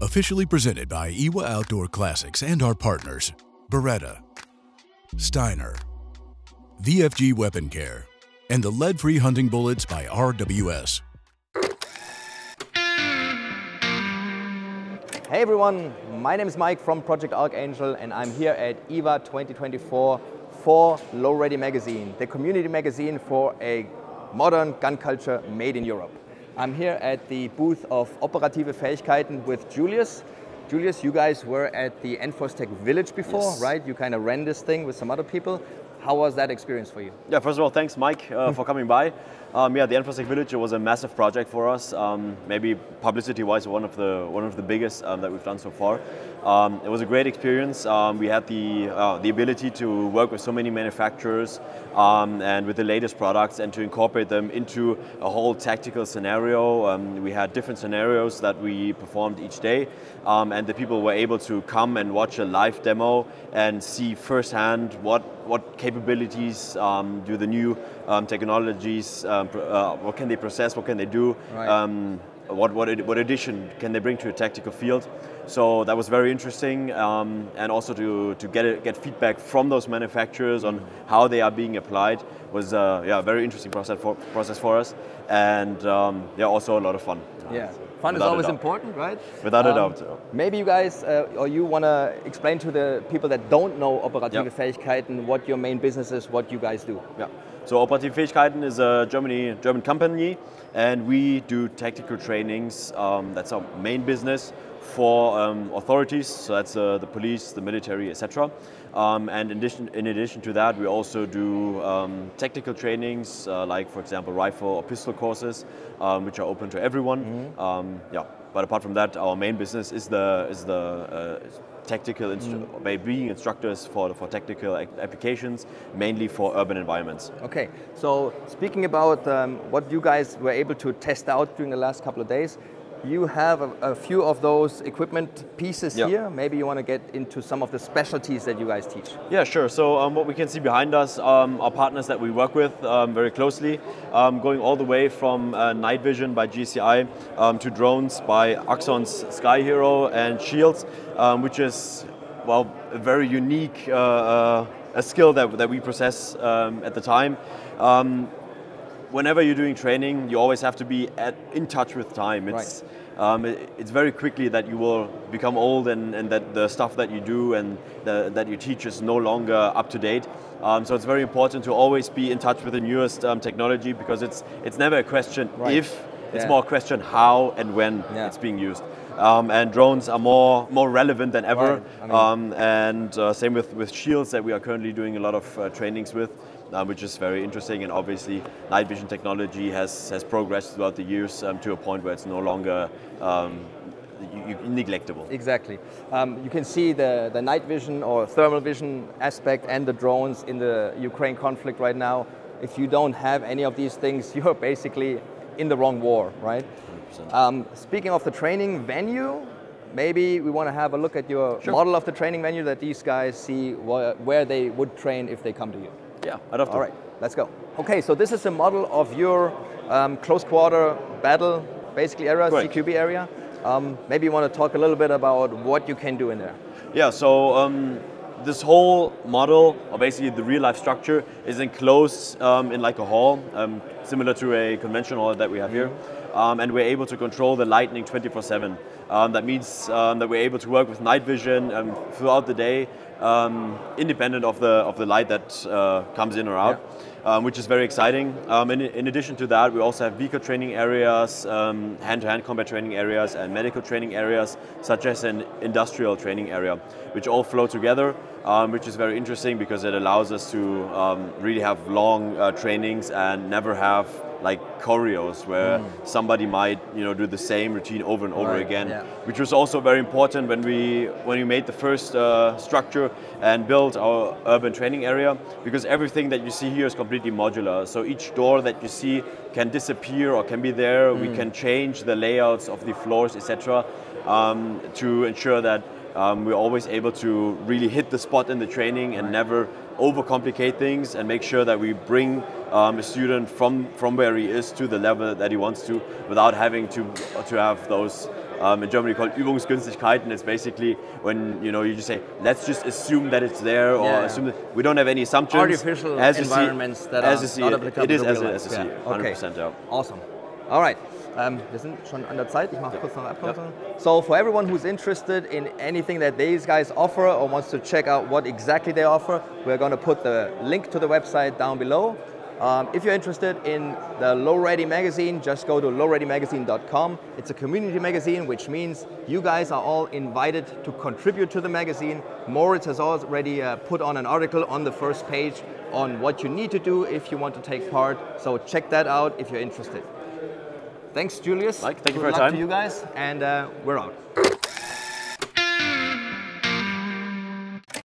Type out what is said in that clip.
Officially presented by IWA Outdoor Classics and our partners, Beretta, Steiner, VFG Weapon Care, and the lead-free hunting bullets by RWS. Hey everyone, my name is Mike from Project Archangel and I'm here at IWA 2024 for Low Ready Magazine, the community magazine for a modern gun culture made in Europe. I'm here at the booth of Operative Fähigkeiten with Julius. Julius, you guys were at the Enforce-Tech Village before, yes, right? You kind of ran this thing with some other people. How was that experience for you? Yeah, first of all, thanks Mike for coming by. Yeah, the Enforce-Tech Village was a massive project for us. Maybe publicity-wise, one of the biggest that we've done so far. It was a great experience. We had the ability to work with so many manufacturers and with the latest products and to incorporate them into a whole tactical scenario. We had different scenarios that we performed each day, and the people were able to come and watch a live demo and see firsthand what capabilities do the new technologies, what can they process, what can they do, right. What addition can they bring to a tactical field. So that was very interesting, and also to get feedback from those manufacturers on how they are being applied was a very interesting process for us, and yeah, also a lot of fun. Yeah. Fun is always important, right? Without a doubt. Maybe you guys, or you want to explain to the people that don't know Operative Fähigkeiten what your main business is, what you guys do. Yeah. So Operative Fähigkeiten is a German company, and we do tactical trainings. That's our main business for authorities. So that's the police, the military, etc. And in addition to that, we also do technical trainings, like for example rifle or pistol courses, which are open to everyone. Mm-hmm. Yeah, but apart from that, our main business is the tactical by being instructors for technical applications, mainly for urban environments. Okay, so speaking about what you guys were able to test out during the last couple of days, you have a few of those equipment pieces here. Maybe you want to get into some of the specialties that you guys teach. Yeah, sure. So what we can see behind us are partners that we work with very closely, going all the way from night vision by GCI to drones by Axon's Sky Hero and Shields, which is, well, a very unique a skill that we possess at the time. Whenever you're doing training, you always have to be in touch with time. It's very quickly that you will become old and that the stuff that you do and that you teach is no longer up to date. So it's very important to always be in touch with the newest technology, because it's never a question if, it's more a question how and when it's being used. And drones are more relevant than ever. Right. And same with Shields that we are currently doing a lot of trainings with. Which is very interesting, and obviously night vision technology has progressed throughout the years to a point where it's no longer neglectable. Exactly. You can see the night vision or thermal vision aspect and the drones in the Ukraine conflict right now. If you don't have any of these things, you're basically in the wrong war, right? 100%. Speaking of the training venue, maybe we want to have a look at your model of the training venue that these guys see where they would train if they come to you. Yeah, I'd love to. All right, let's go. Okay, so this is a model of your close quarter battle, basically area, CQB area. Maybe you want to talk a little bit about what you can do in there. Yeah, so this whole model, or basically the real life structure, is enclosed in like a hall, similar to a conventional hall that we have here. And we're able to control the lighting 24/7. That means that we're able to work with night vision throughout the day, independent of the light that comes in or out, which is very exciting. In addition to that, we also have vehicle training areas, hand-to-hand combat training areas, and medical training areas, such as an industrial training area, which all flow together, which is very interesting because it allows us to really have long trainings and never have like choreos where somebody might do the same routine over and over again, which was also very important when we made the first structure and built our urban training area, because everything that you see here is completely modular. So each door that you see can disappear or can be there. We can change the layouts of the floors, etc., to ensure that we're always able to really hit the spot in the training and never overcomplicate things, and make sure that we bring a student from where he is to the level that he wants to, without having to have those in Germany called Übungsgünstigkeiten. It's basically when you just say, let's just assume that it's there, or assume that we don't have any assumptions. Artificial environments that are not applicable. It is to as real a life. see, 100%. Yeah. Awesome. All right. Wir sind schon an der Zeit. Ich mache kurz noch Abkürzung. So for everyone who's interested in anything that these guys offer or wants to check out what exactly they offer, we're going to put the link to the website down below. If you're interested in the Low Ready magazine, just go to lowreadymagazine.com. It's a community magazine, which means you guys are all invited to contribute to the magazine. Moritz has already put on an article on the first page on what you need to do if you want to take part. So check that out if you're interested. Thanks, Julius. Mike, thank you for Good your luck time. to you guys, and we're out.